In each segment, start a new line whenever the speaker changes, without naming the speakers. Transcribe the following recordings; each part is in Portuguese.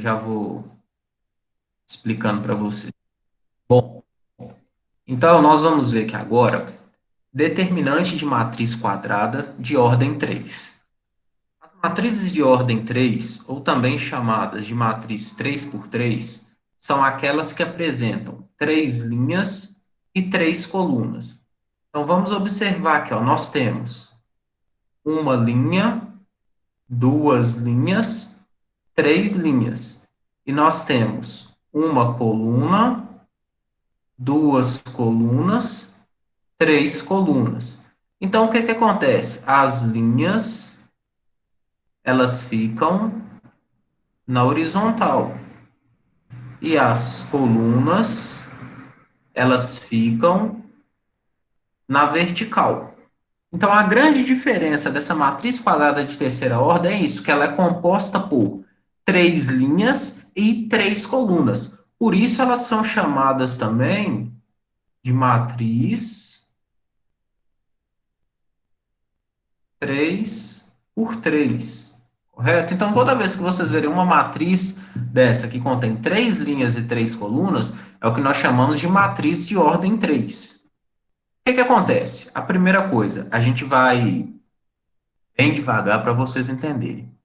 já vou explicando para você. Bom, então nós vamos ver aqui agora determinante de matriz quadrada de ordem 3. As matrizes de ordem 3, ou também chamadas de matriz 3 por 3, são aquelas que apresentam três linhas e três colunas. Então vamos observar aqui, ó, nós temos uma linha, duas linhas, três linhas. E nós temos uma coluna, duas colunas, três colunas. Então, o que que acontece? As linhas, elas ficam na horizontal. E as colunas, elas ficam na vertical. Então, a grande diferença dessa matriz quadrada de terceira ordem é isso, que ela é composta por três linhas e três colunas. Por isso, elas são chamadas também de matriz 3 por 3. Correto? Então, toda vez que vocês verem uma matriz dessa que contém três linhas e três colunas, é o que nós chamamos de matriz de ordem 3. O que que acontece? A primeira coisa, a gente vai bem devagar para vocês entenderem.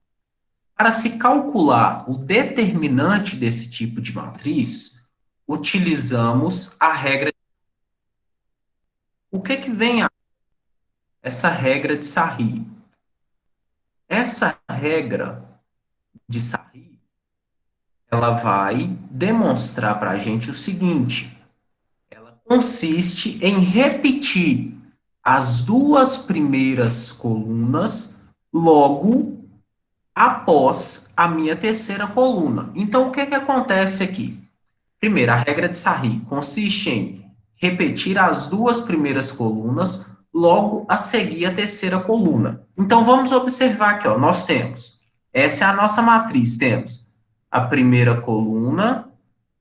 Para se calcular o determinante desse tipo de matriz, utilizamos a regra. O que que vem essa regra de Sarri? Essa regra de Sarri, ela vai demonstrar para a gente o seguinte: ela consiste em repetir as duas primeiras colunas logo após a minha terceira coluna. Então, o que que acontece aqui? Primeiro, a regra de Sarri consiste em repetir as duas primeiras colunas logo a seguir a terceira coluna. Então, vamos observar aqui, ó, nós temos, essa é a nossa matriz, temos a primeira coluna,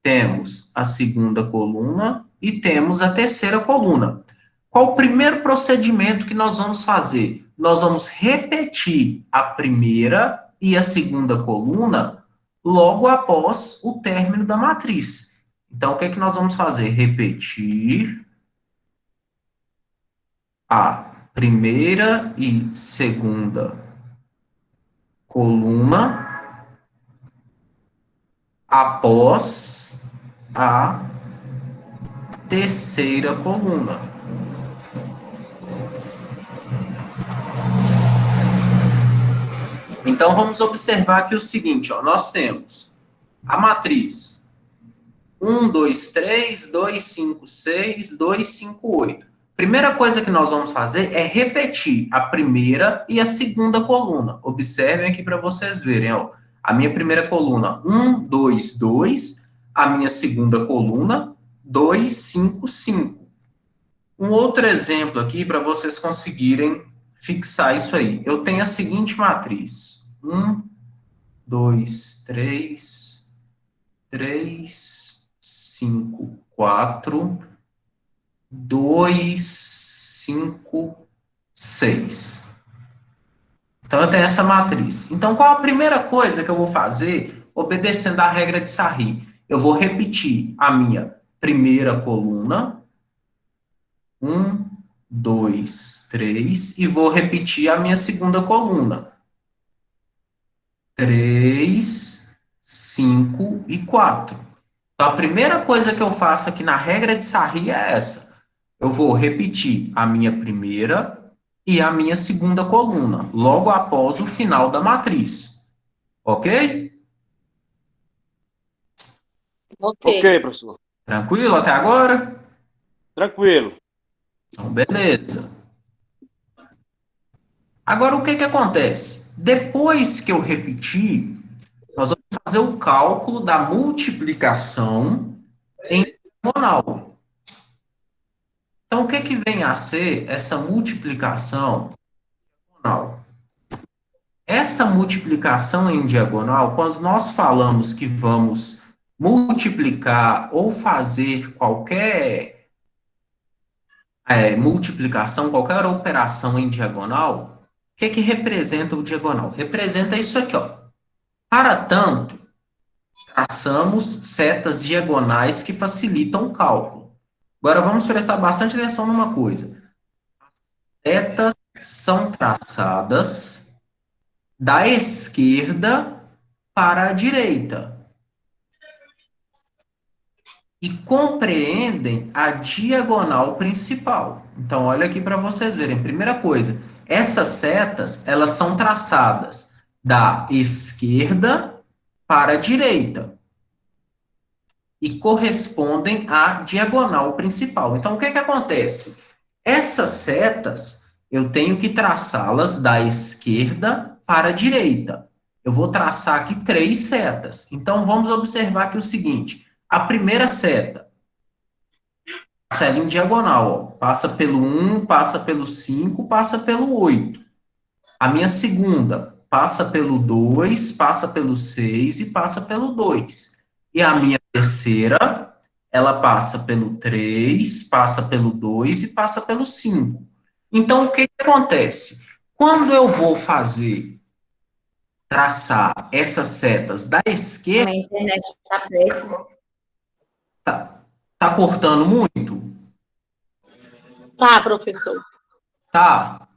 temos a segunda coluna e temos a terceira coluna. Qual o primeiro procedimento que nós vamos fazer? Nós vamos repetir a primeira e a segunda coluna logo após o término da matriz. Então, o que é que nós vamos fazer? Repetir a primeira e segunda coluna após a terceira coluna. Então, vamos observar aqui o seguinte, ó, nós temos a matriz 1, 2, 3, 2, 5, 6, 2, 5, 8. Primeira coisa que nós vamos fazer é repetir a primeira e a segunda coluna. Observem aqui para vocês verem, ó. A minha primeira coluna, 1, 2, 2. A minha segunda coluna, 2, 5, 5. Um outro exemplo aqui para vocês conseguirem fixar isso aí. Eu tenho a seguinte matriz. 1, 2, 3, 3, 5, 4, 2, 5, 6. Então, eu tenho essa matriz. Então, qual a primeira coisa que eu vou fazer, obedecendo à regra de Sarri? Eu vou repetir a minha primeira coluna, 1, 2, 3, e vou repetir a minha segunda coluna, 3, 5 e 4. Então, a primeira coisa que eu faço aqui na regra de Sarri é essa. Eu vou repetir a minha primeira e a minha segunda coluna, logo após o final da matriz. Ok?
Ok.
Ok, professor.
Tranquilo até agora?
Tranquilo.
Então, beleza. Agora, o que que acontece? Depois que eu repetir, nós vamos fazer o cálculo da multiplicação em diagonal. Então, o que que vem a ser essa multiplicação diagonal? Essa multiplicação em diagonal, quando nós falamos que vamos multiplicar ou fazer qualquer multiplicação, qualquer operação em diagonal, o que que representa o diagonal? Representa isso aqui, ó. Para tanto, traçamos setas diagonais que facilitam o cálculo. Agora, vamos prestar bastante atenção numa coisa. Setas são traçadas da esquerda para a direita e compreendem a diagonal principal. Então, olha aqui para vocês verem. Primeira coisa, essas setas, elas são traçadas da esquerda para a direita e correspondem à diagonal principal. Então, o que que acontece? Essas setas, eu tenho que traçá-las da esquerda para a direita. Eu vou traçar aqui 3 setas. Então, vamos observar aqui o seguinte. A primeira seta, passa ali em diagonal, ó, passa pelo 1, passa pelo 5, passa pelo 8. A minha segunda, passa pelo 2, passa pelo 6 e passa pelo 2. E a minha terceira, ela passa pelo 3, passa pelo 2 e passa pelo 5. Então, o que que acontece? Quando eu vou traçar essas setas da esquerda,
A internet está péssima.
tá cortando muito?
Tá, professor.
Tá.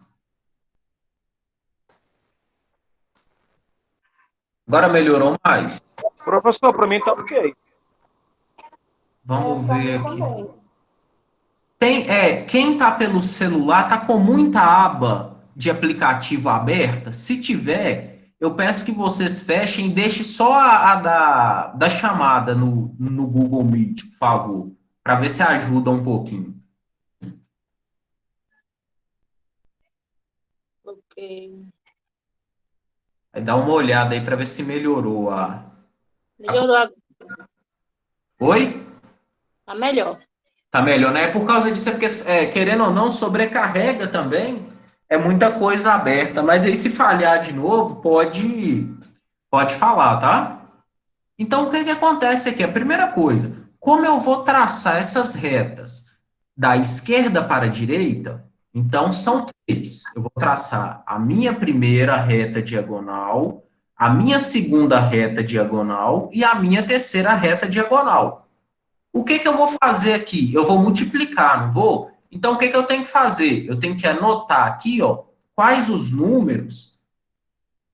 Agora melhorou mais?
Professor, para mim tá ok.
Vamos ver aqui. Quem tá pelo celular tá com muita aba de aplicativo aberta? Se tiver, eu peço que vocês fechem e deixem só a da chamada no Google Meet, por favor, para ver se ajuda um pouquinho.
Ok.
Aí dá uma olhada aí para ver se melhorou
Melhorou.
Oi?
Tá melhor.
Tá melhor, né? Por causa disso, é porque, querendo ou não, sobrecarrega também. É muita coisa aberta. Mas aí, se falhar de novo, pode falar, tá? Então, o que que acontece aqui? A primeira coisa, como eu vou traçar essas retas da esquerda para a direita, então são 3. Eu vou traçar a minha primeira reta diagonal, a minha segunda reta diagonal e a minha terceira reta diagonal. O que que eu vou fazer aqui? Eu vou multiplicar, não vou? Então, o que que eu tenho que fazer? Eu tenho que anotar aqui, ó, quais os números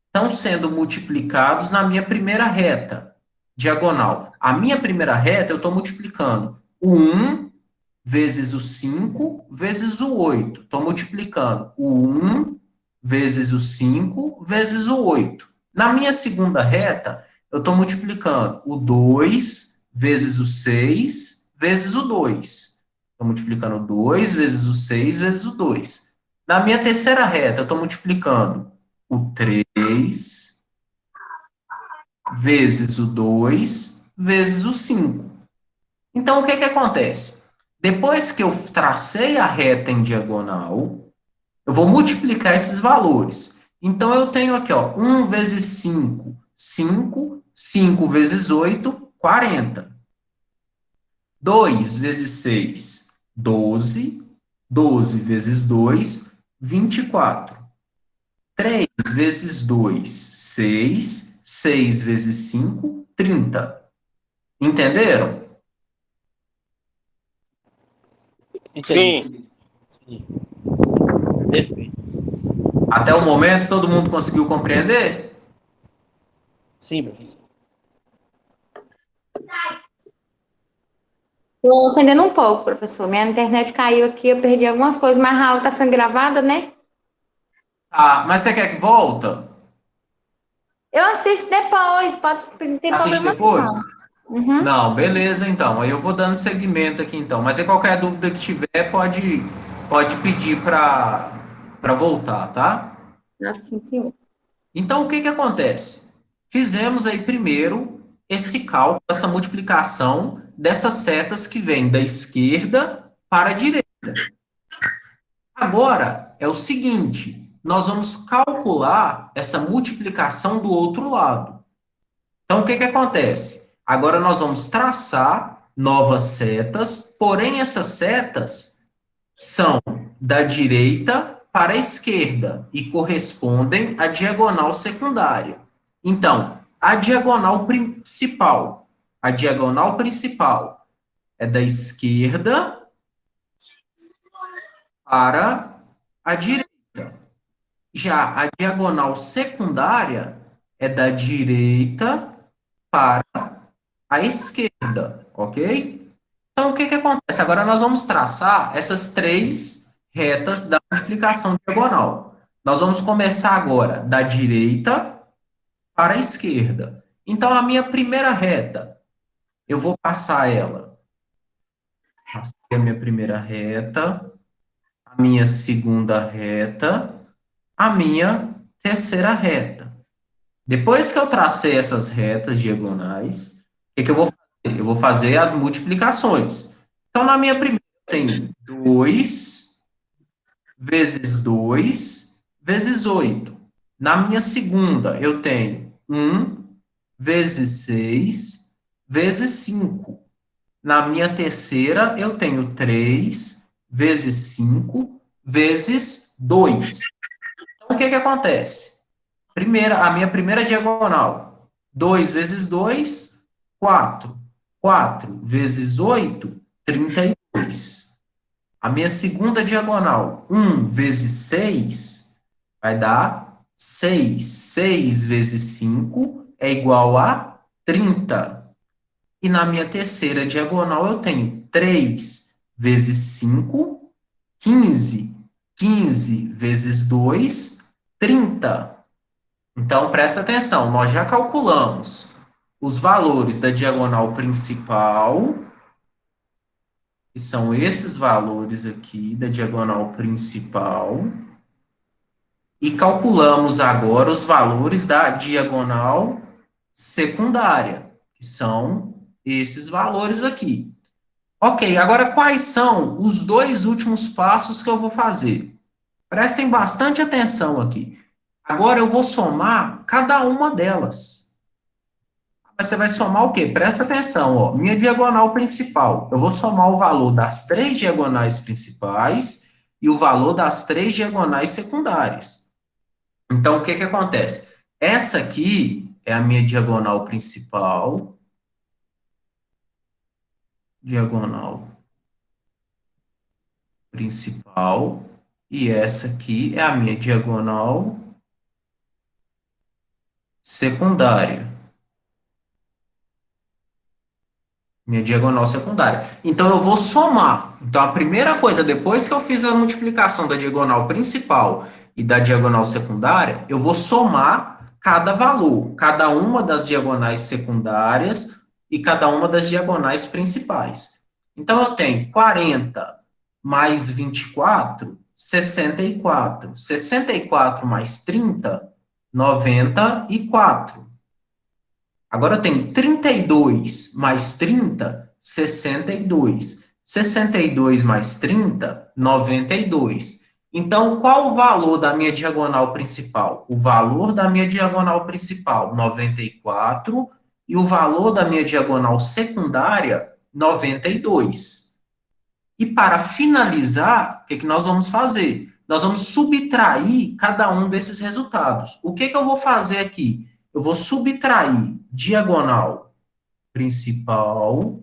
estão sendo multiplicados na minha primeira reta diagonal. A minha primeira reta, eu estou multiplicando o 1 vezes o 5 vezes o 8. Estou multiplicando o 1 vezes o 5 vezes o 8. Na minha segunda reta, eu estou multiplicando o 2 vezes o 6 vezes o 2. Estou multiplicando o 2 vezes o 6 vezes o 2. Na minha terceira reta, eu estou multiplicando o 3 vezes o 2 vezes o 5. Então, o que que acontece? Depois que eu tracei a reta em diagonal, eu vou multiplicar esses valores. Então, eu tenho aqui, ó, 1 vezes 5, 5. 5 vezes 8, 40. 2 vezes 6, 12. 12 vezes 2, 24. 3 vezes 2, 6. 6 vezes 5, 30. Entenderam?
Sim.
Sim. Perfeito.
Até o momento, todo mundo conseguiu compreender?
Sim, professor.
Estou entendendo um pouco, professor. Minha internet caiu aqui, eu perdi algumas coisas, mas a aula está sendo gravada, né?
Ah, mas você quer que volta?
Eu assisto depois, não tem
Assiste
problema
depois?
não. Uhum.
Não, beleza, então. Aí eu vou dando seguimento aqui, então. Mas aí qualquer dúvida que tiver, pode pedir para voltar, tá?
Assim, senhor.
Então, o que que acontece? Fizemos aí primeiro esse cálculo, essa multiplicação dessas setas que vêm da esquerda para a direita. Agora, é o seguinte, nós vamos calcular essa multiplicação do outro lado. Então, o que que acontece? Agora nós vamos traçar novas setas, porém essas setas são da direita para a esquerda e correspondem à diagonal secundária. Então, a diagonal principal A diagonal principal é da esquerda para a direita. Já a diagonal secundária é da direita para a esquerda, ok? Então, o que que acontece? Agora nós vamos traçar essas três retas da multiplicação diagonal. Nós vamos começar agora da direita para a esquerda. Então, a minha primeira reta, eu vou passar ela. Passei a minha primeira reta, a minha segunda reta, a minha terceira reta. Depois que eu tracei essas retas diagonais, o que que eu vou fazer? Eu vou fazer as multiplicações. Então, na minha primeira, eu tenho 2 vezes 2 vezes 8. Na minha segunda, eu tenho 1 vezes 6 vezes 5. Na minha terceira, eu tenho 3 vezes 5 vezes 2. Então, o que que acontece? A minha primeira diagonal, 2 vezes 2, 4. 4 vezes 8, 32. A minha segunda diagonal, 1 vezes 6, vai dar 6. 6 vezes 5 é igual a 30. E na minha terceira diagonal, eu tenho 3 vezes 5, 15. 15 vezes 2, 30. Então, presta atenção, nós já calculamos os valores da diagonal principal, que são esses valores aqui da diagonal principal, e calculamos agora os valores da diagonal secundária, que são esses valores aqui. Ok, agora quais são os dois últimos passos que eu vou fazer? Prestem bastante atenção aqui. Agora eu vou somar cada uma delas. Mas você vai somar o quê? Presta atenção, ó. Minha diagonal principal. Eu vou somar o valor das três diagonais principais e o valor das três diagonais secundárias. Então, o que que acontece? Essa aqui é a minha diagonal principal. Diagonal principal. E essa aqui é a minha diagonal secundária. Minha diagonal secundária. Então, eu vou somar. Então, a primeira coisa, depois que eu fiz a multiplicação da diagonal principal e da diagonal secundária, eu vou somar cada valor, cada uma das diagonais secundárias e cada uma das diagonais principais. Então, eu tenho 40 mais 24, 64. 64 mais 30, 94. Agora eu tenho 32 mais 30, 62. 62 mais 30, 92. Então, qual o valor da minha diagonal principal? O valor da minha diagonal principal, 94, e o valor da minha diagonal secundária, 92. E para finalizar, o que que nós vamos fazer? Nós vamos subtrair cada um desses resultados. O que que eu vou fazer aqui? Eu vou subtrair diagonal principal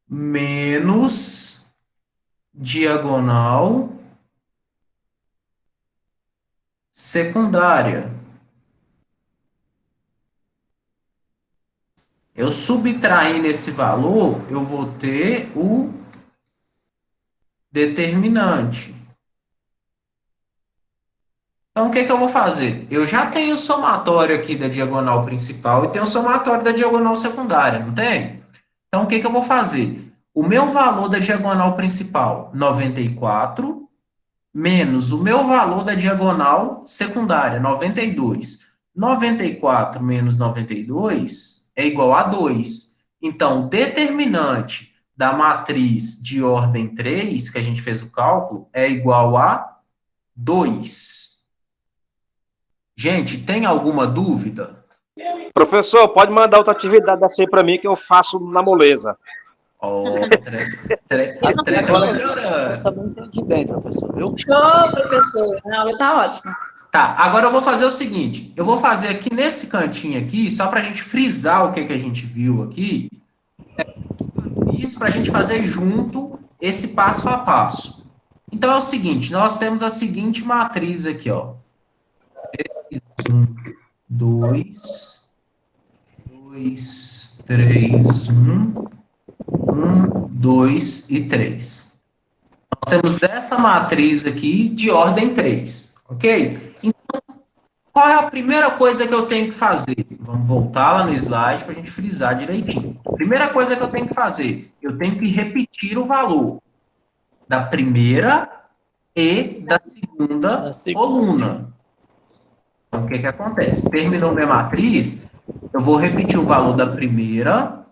menos diagonal secundária. Eu subtraindo esse valor, eu vou ter o determinante. Então, o que que eu vou fazer? Eu já tenho o somatório aqui da diagonal principal e tenho o somatório da diagonal secundária, não tem? Então, o que que eu vou fazer? O meu valor da diagonal principal, 94, menos o meu valor da diagonal secundária, 92. 94 menos 92 é igual a 2. Então, o determinante da matriz de ordem 3, que a gente fez o cálculo, é igual a 2. Gente, tem alguma dúvida?
Professor, pode mandar outra atividade assim para mim que eu faço na moleza.
Ó, trem foi
Agora
melhorando.
eu também entendi bem, professor, viu?
Show, professor. A aula tá ótima.
Tá, agora eu vou fazer o seguinte, eu vou fazer aqui nesse cantinho aqui, só para a gente frisar o que, que a gente viu aqui, isso para a gente fazer junto esse passo a passo. Então é o seguinte, nós temos a seguinte matriz aqui, ó. 2, 2, 3, 2 e 3. Nós temos essa matriz aqui de ordem 3, ok? Qual é a primeira coisa que eu tenho que fazer? Vamos voltar lá no slide para a gente frisar direitinho. Primeira coisa que eu tenho que fazer, eu tenho que repetir o valor da primeira e da segunda coluna. Então, o que que acontece? Terminou minha matriz, eu vou repetir o valor da primeira,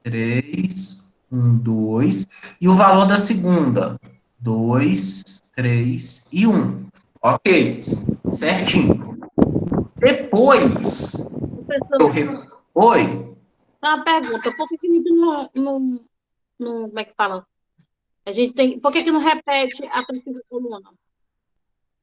3, 1, 2, e o valor da segunda, 2, 3 e 1. Ok, certinho. Depois,
Professor,
oi,
só uma pergunta, por que que a gente como é que fala? A gente tem, por que que não repete a terceira coluna?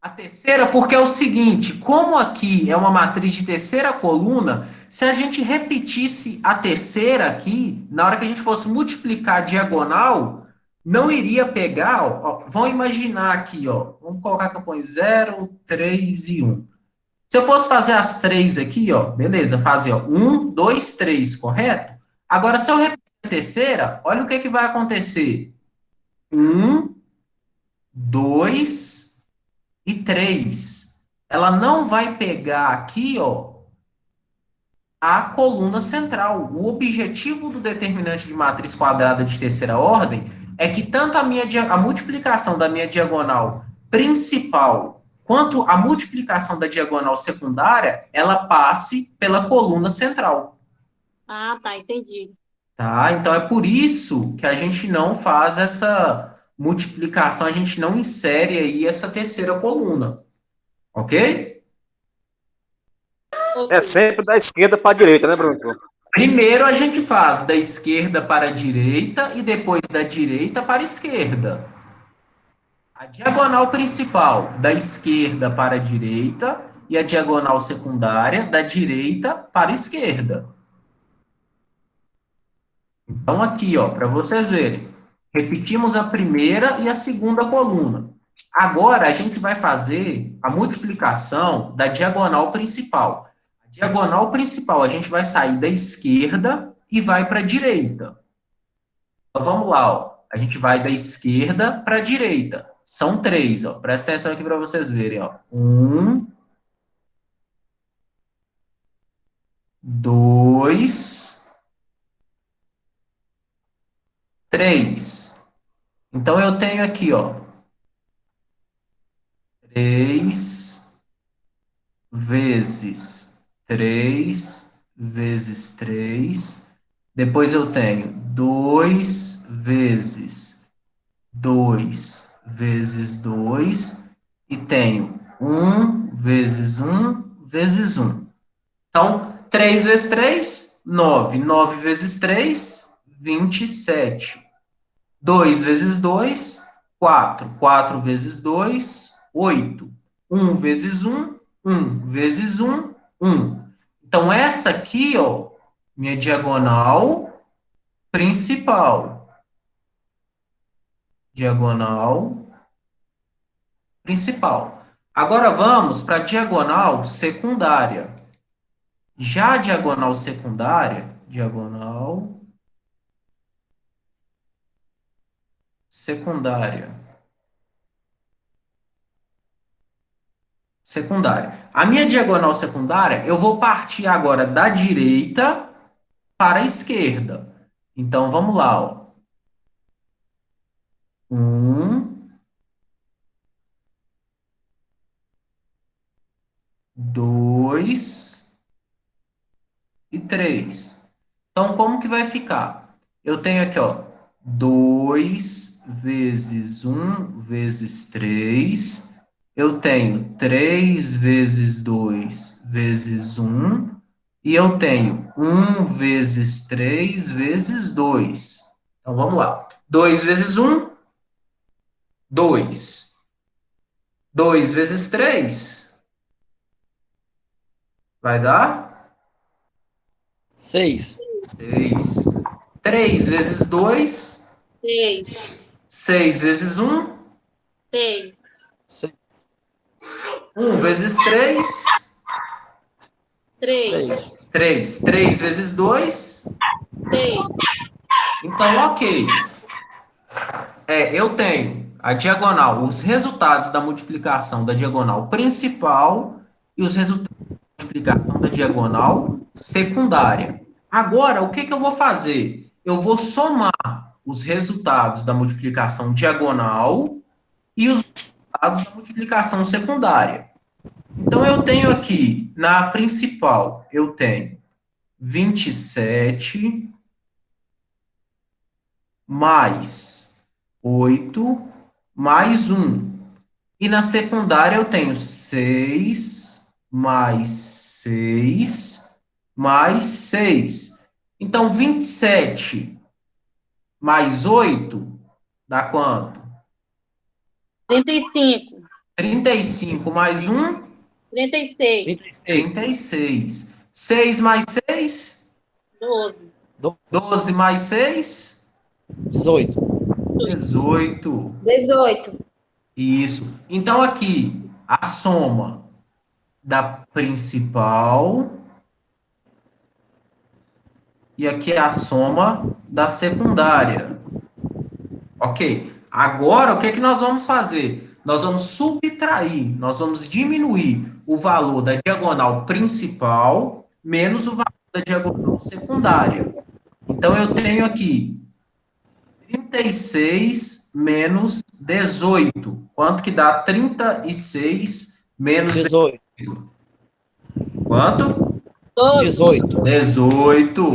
a terceira, porque é o seguinte, como aqui é uma matriz de terceira coluna, se a gente repetisse a terceira aqui, na hora que a gente fosse multiplicar a diagonal, não iria pegar, ó, vamos imaginar aqui, ó, vamos colocar que eu ponho 0, 3 e 1. Se eu fosse fazer as três aqui, ó, beleza, fazer ó, 1, 2, 3, correto? Agora, se eu repetir a terceira, olha o que, que vai acontecer. 1, 2 e 3. Ela não vai pegar aqui, ó, a coluna central. O objetivo do determinante de matriz quadrada de terceira ordem é que tanto a multiplicação da minha diagonal principal quanto a multiplicação da diagonal secundária, ela passe pela coluna central.
Ah, tá, entendi.
Tá? Então é por isso que a gente não faz essa multiplicação, a gente não insere aí essa terceira coluna. Ok?
É sempre da esquerda para a direita, né, professor?
Primeiro a gente faz da esquerda para a direita e depois da direita para a esquerda. A diagonal principal da esquerda para a direita e a diagonal secundária da direita para a esquerda. Então aqui, ó, para vocês verem, repetimos a primeira e a segunda coluna. Agora a gente vai fazer a multiplicação da diagonal principal. A diagonal principal a gente vai sair da esquerda e vai para a direita. Então, vamos lá, ó. A gente vai da esquerda para a direita. São três, ó. Presta atenção aqui para vocês verem, ó. 1, 2, 3. Então eu tenho aqui, ó, 3 vezes 3 vezes 3. Depois eu tenho 2 vezes 2 vezes 2. E tenho 1 vezes 1 vezes 1. Então, 3 vezes 3, 9. 9 vezes 3, 27. 2 vezes 2, 4. 4 vezes 2, 8. 1 vezes 1, 1 vezes 1, 1. Então, essa aqui, ó, minha diagonal principal. Diagonal principal. Agora vamos para a diagonal secundária. Já a diagonal secundária, diagonal secundária. Secundária. A minha diagonal secundária, eu vou partir agora da direita para a esquerda. Então, vamos lá, ó. 1, 2 e 3. Então, como que vai ficar? Eu tenho aqui, ó, 2 vezes 1 vezes 3. Eu tenho 3 vezes 2 vezes 1. E eu tenho 1 vezes 3 vezes 2. Então, vamos lá. 2 vezes 1, 2. 2 vezes 3, vai dar
6.
6. 3 vezes 2,
6.
6 vezes 1,
6.
6.
1 vezes 3,
3.
3.
3. 3 vezes 2,
6.
então, ok. Eu tenho a diagonal, os resultados da multiplicação da diagonal principal e os resultados da multiplicação da diagonal secundária. Agora, o que que eu vou fazer? Eu vou somar os resultados da multiplicação diagonal e os resultados da multiplicação secundária. Então, eu tenho aqui, na principal, eu tenho 27 mais 8 mais 1. E na secundária eu tenho 6 mais 6 mais 6. Então, 27 mais 8 dá quanto?
35.
35 mais 1,
36.
36.
36. 6 mais 6,
12.
12.
12 mais 6,
18.
18.
18.
Isso. Então, aqui, a soma da principal e aqui é a soma da secundária. Ok. Agora, o que é que nós vamos fazer? Nós vamos subtrair, nós vamos diminuir o valor da diagonal principal menos o valor da diagonal secundária. Então, eu tenho aqui 36 menos 18. Quanto que dá 36 menos
18.
quanto?
12.
18.
18.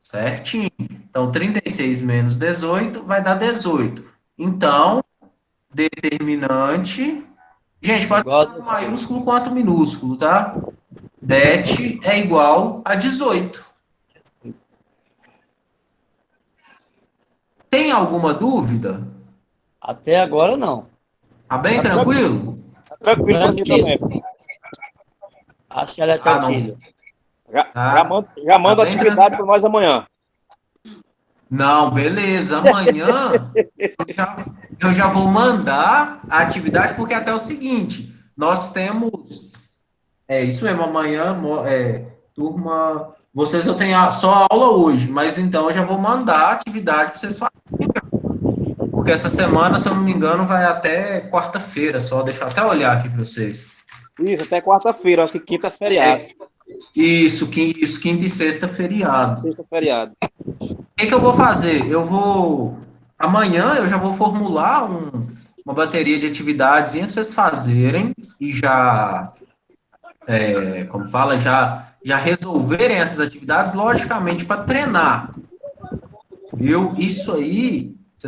Certinho. Então, 36 menos 18 vai dar 18. Então, determinante. Gente, pode ser
Igual a
tanto
18.
maiúsculo quanto minúsculo, tá? Det é igual a 18. Tem alguma dúvida?
Até agora, não.
Tá bem tranquilo?
Tranquilo pra mim
Tranquilo.
também.
A senhora é
Ah, não.
tranquila.
Já,
Tá.
já manda
Tá bem
atividade para nós amanhã.
Não, beleza. Amanhã eu já vou mandar a atividade, porque até o seguinte, nós temos. É isso mesmo, amanhã, turma. Vocês eu tenho só aula hoje, mas então eu já vou mandar a atividade para vocês fazerem. Porque essa semana, se eu não me engano, vai até quarta-feira só. Deixa eu até olhar aqui para vocês.
Isso, até quarta-feira, acho que quinta é feriado.
Isso, quinta e sexta feriado.
Sexta é feriado.
O que que eu vou fazer? Amanhã eu já vou formular uma bateria de atividades para vocês fazerem e já, como fala, já resolverem essas atividades, logicamente, para treinar. Viu? Isso aí